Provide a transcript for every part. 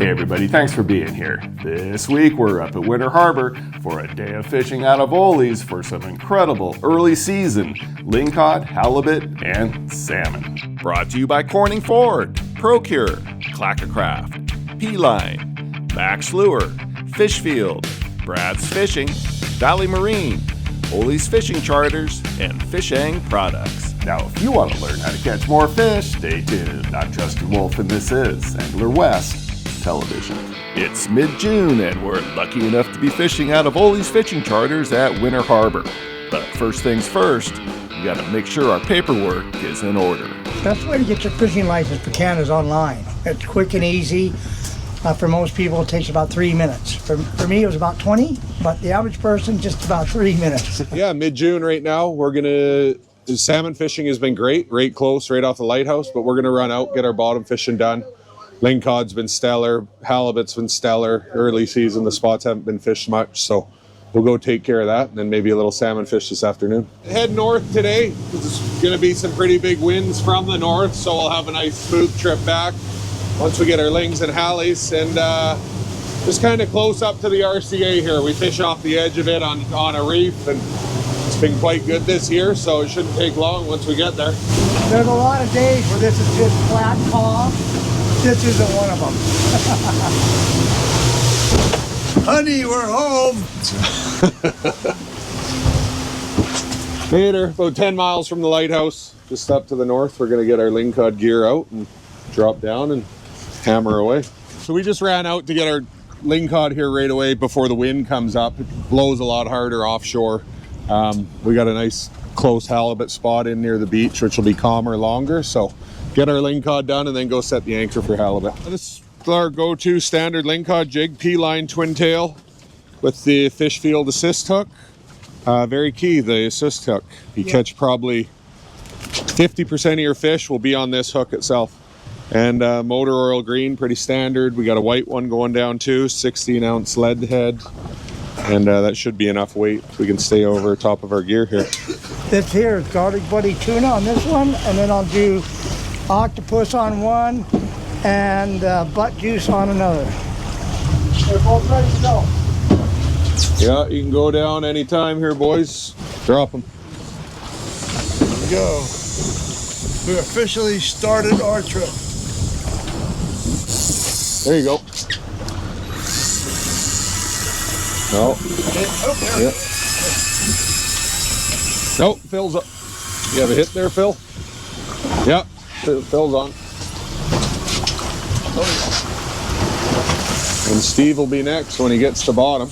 Hey everybody, thanks for being here. This week we're up at Winter Harbour for a day of fishing out of Olis for some incredible early season Lingcod, Halibut, and Salmon. Brought to you by Corning Ford, Procure, Clackacraft, P-Line, Max Lure, Fishfield, Brad's Fishing, Valley Marine, Olis Fishing Charters, and Fishang Products. Now, if you want to learn how to catch more fish, stay tuned. I'm Justin Wolf, and this is Angler West Television. It's mid-June, and we're lucky enough to be fishing out of Olis Fishing Charters at Winter Harbour. But first things first, we got to make sure our paperwork is in order. Best way to get your fishing license for Canada is online. It's quick and easy. For most people, it takes about 3 minutes. For me, it was about 20, but the average person, just about 3 minutes. Yeah, mid-June right now. Salmon fishing has been great, right close, right off the lighthouse, but we're gonna run out, get our bottom fishing done. Lingcod's been stellar, halibut's been stellar. Early season, the spots haven't been fished much, so we'll go take care of that, and then maybe a little salmon fish this afternoon. Head north today, there's gonna be some pretty big winds from the north, so we'll have a nice smooth trip back once we get our lings and hallies, and just kind of close up to the RCA here. We fish off the edge of it on a reef, and it's been quite good this year, so it shouldn't take long once we get there. There's a lot of days where this is just flat calm. This isn't one of them. Honey, we're home. Later, about 10 miles from the lighthouse, just up to the north. We're gonna get our Lingcod gear out and drop down and hammer away. So we just ran out to get our Lingcod here right away before the wind comes up. It blows a lot harder offshore. We got a nice close halibut spot in near the beach, which will be calmer longer. So get our Lingcod done and then go set the anchor for halibut. This is our go-to standard Lingcod jig, P-line twin tail with the Fishfield assist hook. Very key, the assist hook. You catch probably 50% of your fish will be on this hook itself. And motor oil green, pretty standard. We got a white one going down too, 16-ounce lead head. And that should be enough weight. We can stay over top of our gear here. This here is garlic buddy tuna on this one, and then I'll do octopus on one and butt juice on another. They're both ready to go. Yeah, you can go down anytime here, boys. Drop them. Here we go. We officially started our trip. There you go. No. Yep. Nope, Phil's up. You have a hit there, Phil? Yep, Phil's on. And Steve will be next when he gets to bottom.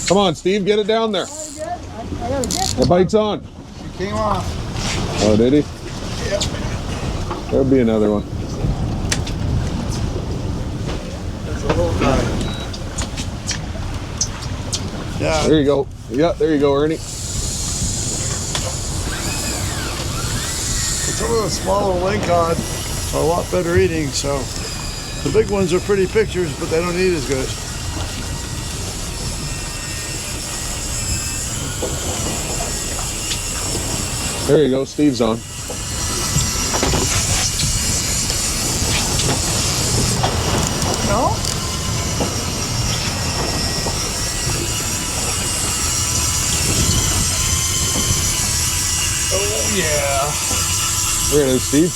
Come on, Steve, get it down there. The bite's on. It came off. Oh, did he? Yep. There'll be another one. That's a little guy. Yeah. There you go. Yeah, there you go, Ernie. Some of the smaller Lingcod are a lot better eating, so the big ones are pretty pictures, but they don't eat as good. There you go, Steve's on. No? Oh yeah. There it is, Steve.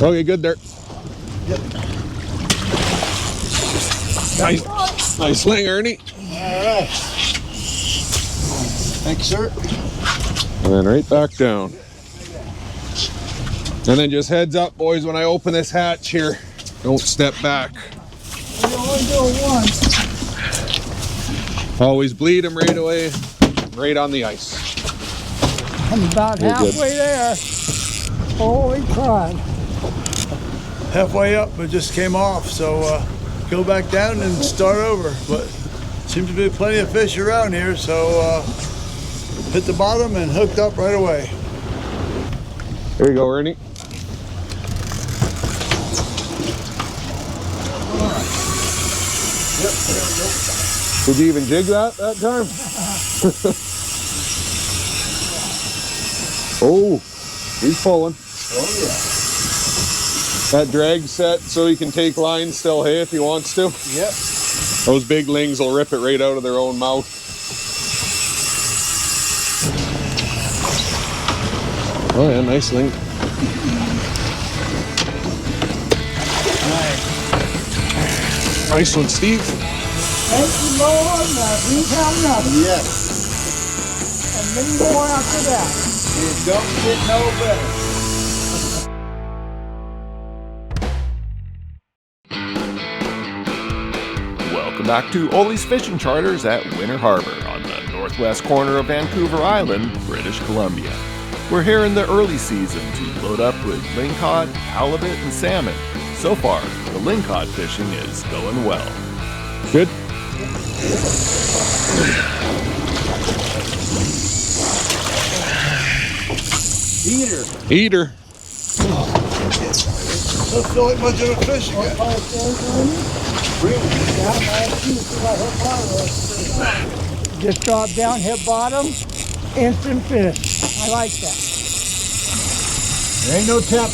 Okay, good there. Yep. Nice sling, Ernie. All right. Thank you, sir. And then right back down. And then just heads up, boys, when I open this hatch here, don't step back. We only do one. Always bleed them right away, right on the ice. I'm about You're good. halfway there. Holy crap. Halfway up, it just came off, so go back down and start over. But seems to be plenty of fish around here, so hit the bottom and hooked up right away. There you go, Ernie. Yep, there we go. Did you even jig that time? Oh, he's pulling. Oh yeah. That drag set so he can take lines still, hey, if he wants to. Yep. Those big lings will rip it right out of their own mouth. Oh yeah, nice ling. Nice one, Steve. Thank you, Lord. We have nothing. Yes. And many more after that. It don't get no better. Welcome back to Olis Fishing Charters at Winter Harbour on the northwest corner of Vancouver Island, British Columbia. We're here in the early season to load up with lingcod, halibut, and salmon. So far, the lingcod fishing is going well. Good. Eater. Don't feel like much of a fish again. Just drop down, hit bottom, instant fish. I like that. There ain't no tap.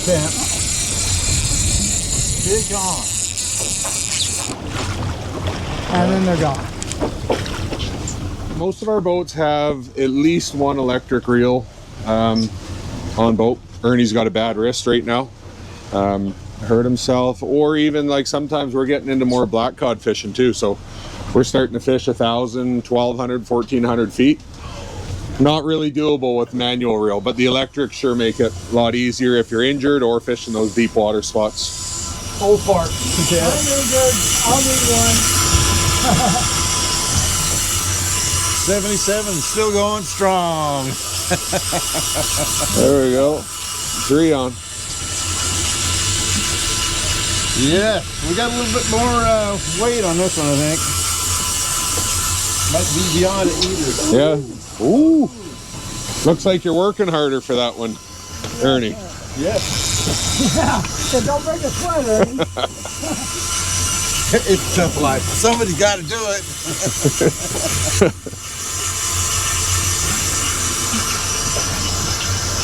Fish on. And then they're gone. Most of our boats have at least one electric reel on boat. Ernie's got a bad wrist right now. Hurt himself, or even like sometimes we're getting into more black cod fishing too. So we're starting to fish 1,000, 1,200, 1,400 feet. Not really doable with manual reel, but the electric sure make it a lot easier if you're injured or fishing those deep water spots. Old fart. I'm injured. I'll need one. 77 still going strong. There we go. 3 on. Yeah, we got a little bit more weight on this one, I think. Might be beyond it either. Yeah. Ooh. Looks like you're working harder for that one, Ernie. Yes. Yeah, so don't bring a sweater. It's tough life. Somebody's got to do it.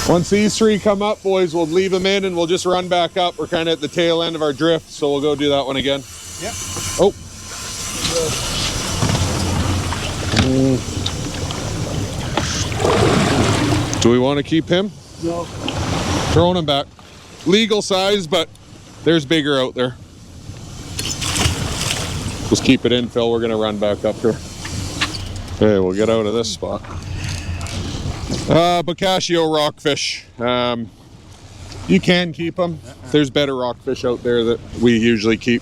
Once these 3 come up, boys, we'll leave them in and we'll just run back up. We're kind of at the tail end of our drift, so we'll go do that one again. Yep. Oh. Do we want to keep him? No. Throwing him back. Legal size, but there's bigger out there. Just keep it in, Phil. We're going to run back up here. Okay, we'll get out of this spot. Boccaccio rockfish. You can keep them. There's better rockfish out there that we usually keep.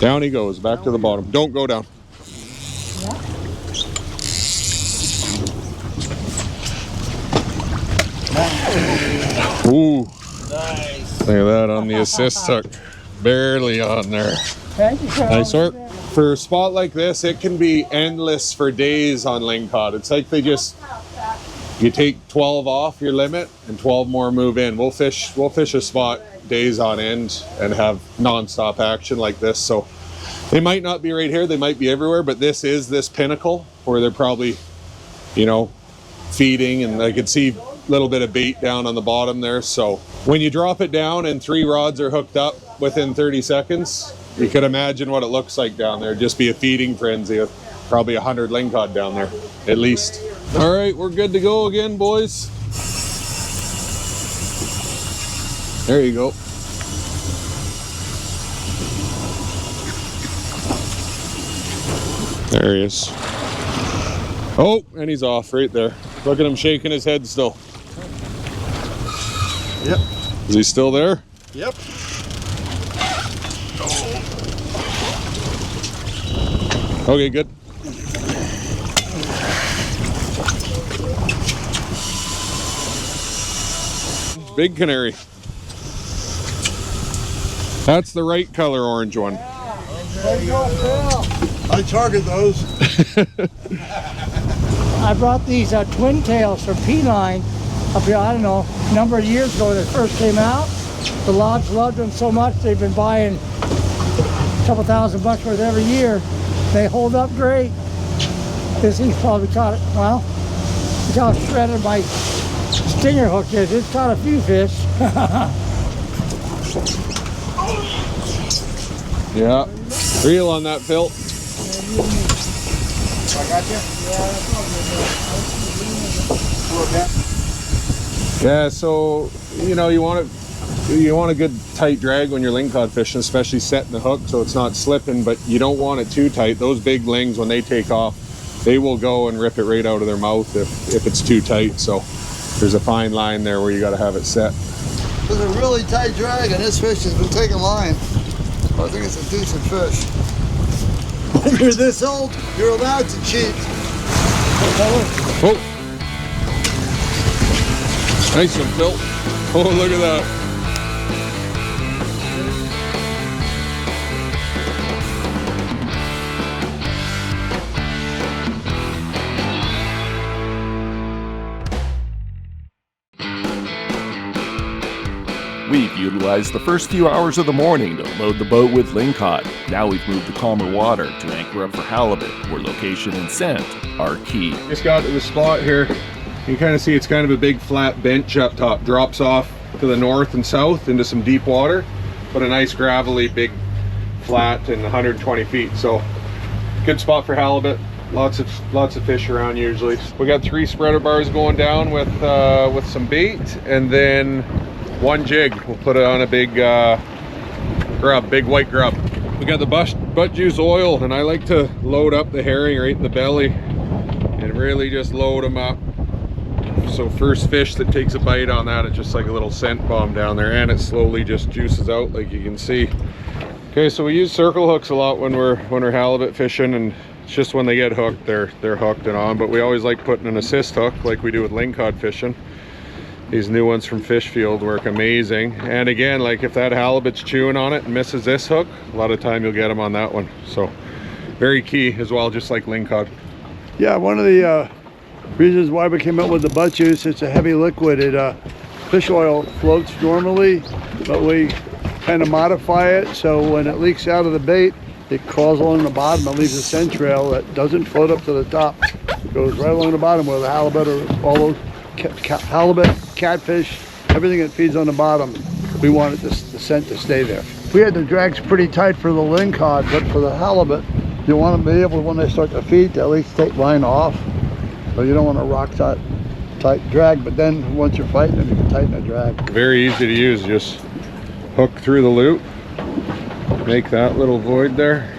Down he goes, back to the bottom. Don't go down. Ooh. Nice. Look at that on the assist hook. Barely on there. Thank you, Carl. Nice work. For a spot like this, it can be endless for days on lingcod. It's like you take 12 off your limit and 12 more move in. We'll fish a spot days on end and have non-stop action like this. So they might not be right here, they might be everywhere, but this is this pinnacle where they're probably, feeding, and I could see a little bit of bait down on the bottom there. So when you drop it down and 3 rods are hooked up within 30 seconds, you could imagine what it looks like down there. Just be a feeding frenzy of probably 100 lingcod down there, at least. All right, we're good to go again, boys. There you go. There he is. Oh, and he's off right there. Look at him shaking his head still. Yep. Is he still there? Yep. Okay, good. Big canary. That's the right color orange one. There you go, Phil. I target those. I brought these twin tails for P-line up here, I don't know, a number of years ago when they first came out. The lodge loved them so much they've been buying a couple $1,000 worth every year. They hold up great. This thing's probably caught it. Well, look how shredded my stinger hook is. It's caught a few fish. Yeah. Reel on that, Phil. I got you? Yeah, so you know you want a good tight drag when you're lingcod fishing, especially setting the hook so it's not slipping, but you don't want it too tight. Those big lings, when they take off, they will go and rip it right out of their mouth if it's too tight. So there's a fine line there where you got to have it set. There's a really tight drag, and this fish has been taking line. I think it's a decent fish. When you're this old, you're allowed to cheat. Oh! Nice one, Phil. Oh, look at that. We've utilized the first few hours of the morning to load the boat with lingcod. Now we've moved to calmer water to anchor up for halibut, where location and scent are key. Just got to the spot here. You can kind of see it's kind of a big flat bench up top. Drops off to the north and south into some deep water, but a nice gravelly big flat and 120 feet. So good spot for halibut. Lots of fish around usually. We got 3 spreader bars going down with some bait, and then 1 jig. We'll put it on a big grub, big white grub. We got the butt juice oil, and I like to load up the herring right in the belly and really just load them up. So first fish that takes a bite on that, it's just like a little scent bomb down there, and it slowly just juices out like you can see. Okay, so we use circle hooks a lot when we're halibut fishing, and it's just when they get hooked, they're hooked and on. But we always like putting an assist hook like we do with lingcod fishing. These new ones from Fishfield work amazing. And again, like if that halibut's chewing on it and misses this hook, a lot of time you'll get them on that one. So very key as well, just like lingcod. Yeah, one of the reasons why we came up with the butt juice, it's a heavy liquid. Fish oil floats normally, but we kind of modify it so when it leaks out of the bait, it crawls along the bottom and leaves a scent trail that doesn't float up to the top. It goes right along the bottom where the halibut or all those halibut, catfish, everything that feeds on the bottom, we wanted the scent to stay there. We had the drags pretty tight for the lingcod, but for the halibut, you want to be able, when they start to feed, to at least take line off. So you don't want a rock tight drag, but then once you're fighting them, you can tighten the drag. Very easy to use, just hook through the loop, make that little void there,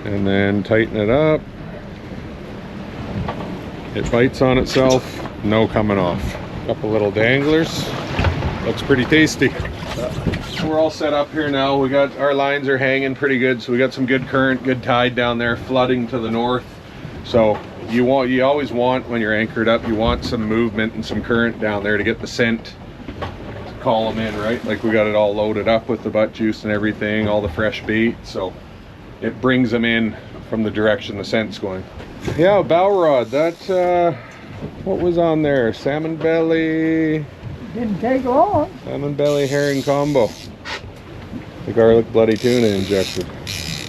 and then tighten it up. It bites on itself, no coming off. Couple little danglers, looks pretty tasty. We're all set up here now. We got our lines are hanging pretty good, so we got some good current, good tide down there, flooding to the north. So you always want, when you're anchored up, you want some movement and some current down there to get the scent to call them in, right? Like we got it all loaded up with the butt juice and everything, all the fresh bait, so it brings them in from the direction the scent's going. Yeah, bow rod, that what was on there? Salmon belly. Didn't take long. Salmon belly herring combo. The garlic bloody tuna injected.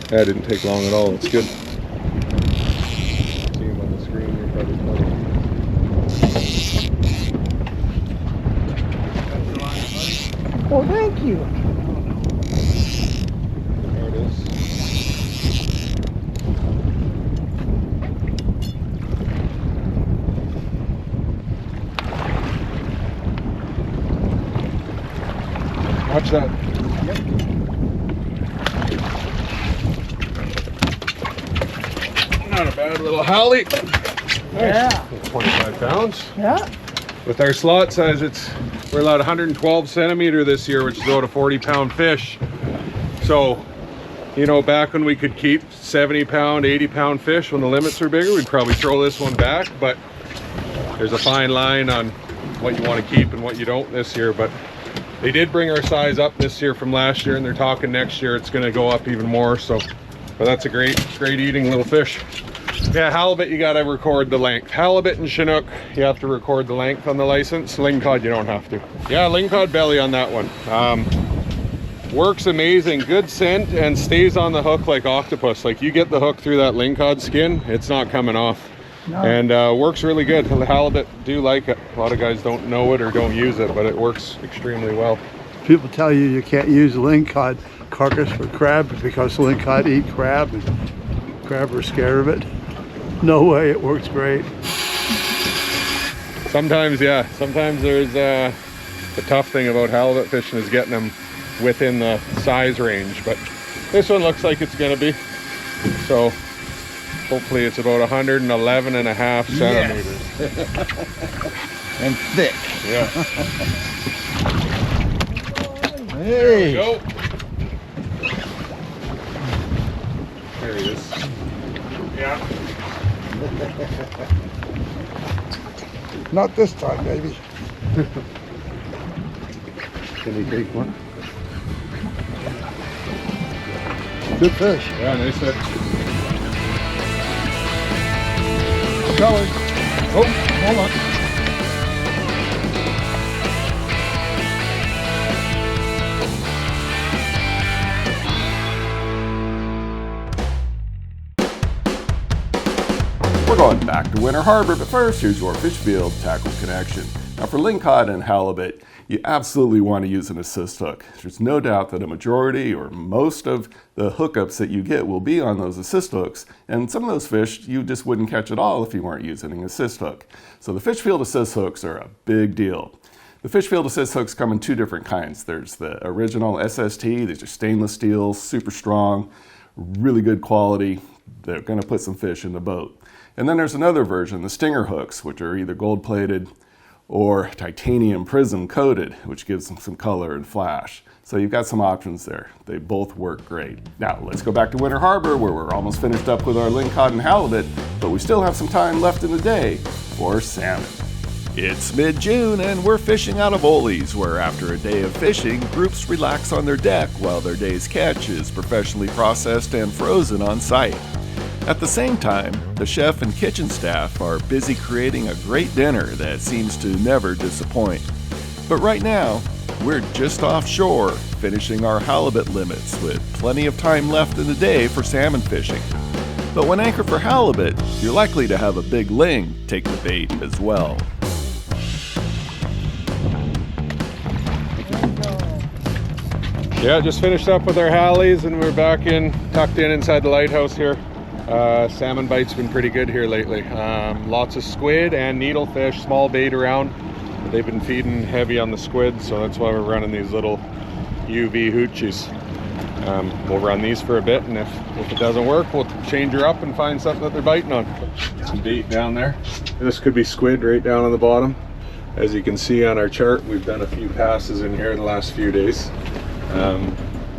That didn't take long at all. It's good. See him on the screen. You're probably funny. Well, thank you. There it is. Watch that. Yep. Not a bad little halie. Yeah. 25 pounds. Yeah. With our slot size, we're allowed 112 centimeter this year, which is about a 40-pound fish. So, you know, back when we could keep 70-pound, 80-pound fish when the limits are bigger, we'd probably throw this one back. But there's a fine line on what you want to keep and what you don't this year. But they did bring our size up this year from last year, and they're talking next year it's going to go up even more. So, but that's a great eating little fish. Yeah, halibut, you got to record the length. Halibut and Chinook, you have to record the length on the license. Lingcod, you don't have to. Yeah, lingcod belly on that one. Works amazing, good scent, and stays on the hook like octopus. Like you get the hook through that Lingcod skin, it's not coming off. No. And works really good. The halibut do like it. A lot of guys don't know it or don't use it, but it works extremely well. People tell you you can't use Lingcod carcass for crab because Lingcod eat crab and crab are scared of it. No way, it works great. Sometimes, yeah. Sometimes there's the tough thing about halibut fishing is getting them within the size range, but this one looks like it's gonna be. So hopefully it's about 111.5 centimeters. And thick. Yeah. Hey. There we go. There he is. Yeah. Not this time, baby. Can he take one? Good fish. Yeah, nice fish. Going. Oh, hold on. We're going back to Winter Harbour, but first, here's your Fishfield tackle connection. Now for lingcod and halibut, you absolutely want to use an assist hook. There's no doubt that a majority or most of the hookups that you get will be on those assist hooks, and some of those fish you just wouldn't catch at all if you weren't using an assist hook. So the Fishfield assist hooks are a big deal. The Fishfield assist hooks come in two different kinds. There's the original SST, these are stainless steel, super strong, really good quality. They're going to put some fish in the boat. And then there's another version, the stinger hooks, which are either gold-plated or titanium prism coated, which gives them some color and flash. So you've got some options there. They both work great. Now let's go back to Winter Harbour, where we're almost finished up with our lingcod and halibut, but we still have some time left in the day for salmon. It's mid-June and we're fishing out of Olis, where after a day of fishing, groups relax on their deck while their day's catch is professionally processed and frozen on site. At the same time, the chef and kitchen staff are busy creating a great dinner that seems to never disappoint. But right now, we're just offshore, finishing our halibut limits with plenty of time left in the day for salmon fishing. But when anchored for halibut, you're likely to have a big ling take the bait as well. Yeah, just finished up with our hallies and we're back in, tucked in inside the lighthouse here. Salmon bite's been pretty good here lately. Lots of squid and needlefish, small bait around. They've been feeding heavy on the squid, so that's why we're running these little UV hoochies. We'll run these for a bit, and if it doesn't work, we'll change her up and find something that they're biting on. Some bait down there. This could be squid right down on the bottom. As you can see on our chart, we've done a few passes in here in the last few days.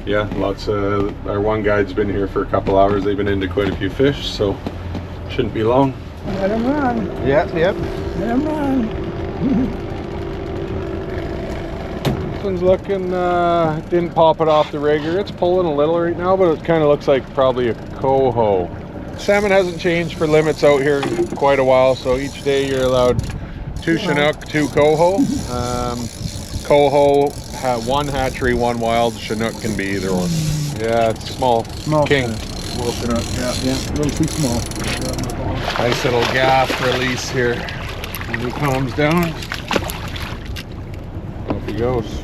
Yeah, lots of, our one guide's been here for a couple hours. They've been into quite a few fish, so shouldn't be long. Let them run. Yep. Let them run. This one's looking, didn't pop it off the rigger. It's pulling a little right now, but it kind of looks like probably a coho. Salmon hasn't changed for limits out here in quite a while, so each day you're allowed 2 Chinook, 2 coho. Coho, one hatchery, one wild. Chinook can be either one. Yeah, it's small king. Small Chinook, yeah, a little too small. Nice little gas release here. When he calms down, off he goes.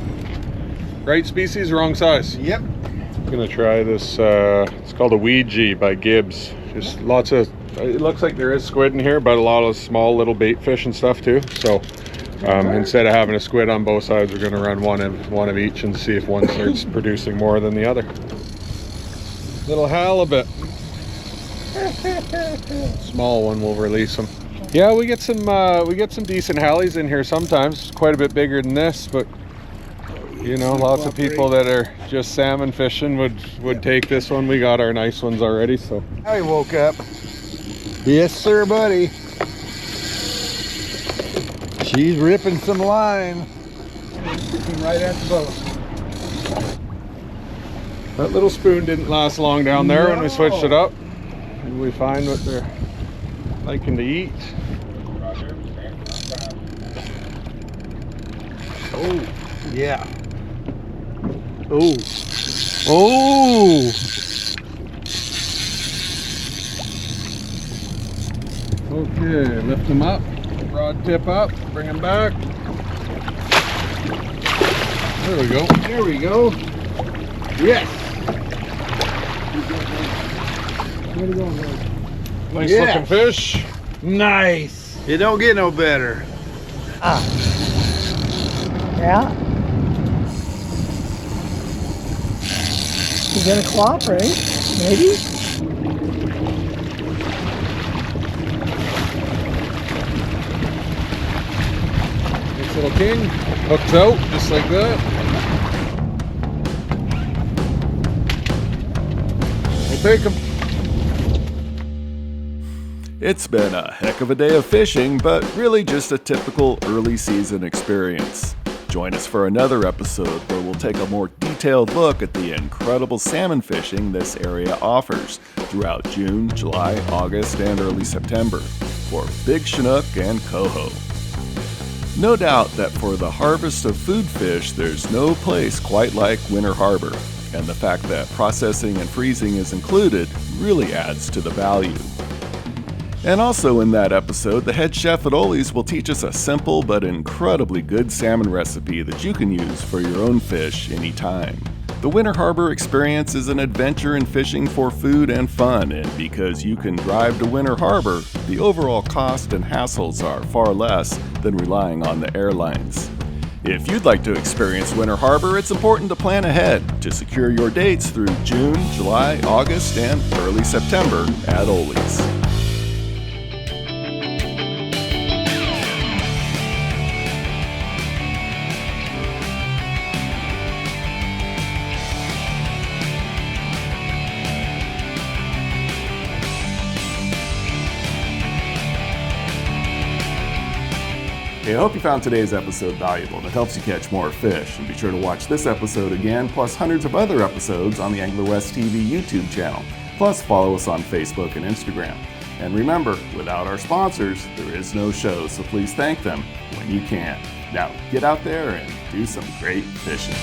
Right species, wrong size. Yep. I'm gonna try this. It's called a Ouija by Gibbs. Just lots of. It looks like there is squid in here, but a lot of small little bait fish and stuff too. So. Instead of having a squid on both sides, we're going to run one of each and see if one starts producing more than the other. Little halibut. Small one, we'll release them. Yeah, we get some decent hallies in here sometimes. Quite a bit bigger than this, but you know, lots of people that are just salmon fishing would take this one. We got our nice ones already, so. Now he woke up. Yes, sir, buddy. She's ripping some line. Right at the boat. That little spoon didn't last long down there when we switched it up. Maybe we find what they're liking to eat. Oh, yeah. Oh, Oh! Okay, lift him up, rod tip up, bring him back. There we go. There we go. Yes. Nice Yeah. looking fish. Nice. It don't get no better. Yeah. He's gonna cooperate, maybe? Nice little king. Hooked out, just like that. We'll take him. It's been a heck of a day of fishing, but really just a typical early season experience. Join us for another episode where we'll take a more detailed look at the incredible salmon fishing this area offers throughout June, July, August, and early September for big chinook and coho. No doubt that for the harvest of food fish, there's no place quite like Winter Harbour, and the fact that processing and freezing is included really adds to the value. And also in that episode, the head chef at Olis will teach us a simple but incredibly good salmon recipe that you can use for your own fish anytime. The Winter Harbour experience is an adventure in fishing for food and fun, and because you can drive to Winter Harbour, the overall cost and hassles are far less than relying on the airlines. If you'd like to experience Winter Harbour, it's important to plan ahead to secure your dates through June, July, August, and early September at Olis. Hey, I hope you found today's episode valuable and it helps you catch more fish. And be sure to watch this episode again, plus hundreds of other episodes on the Angler West TV YouTube channel. Plus, follow us on Facebook and Instagram. And remember, without our sponsors, there is no show, so please thank them when you can. Now, get out there and do some great fishing.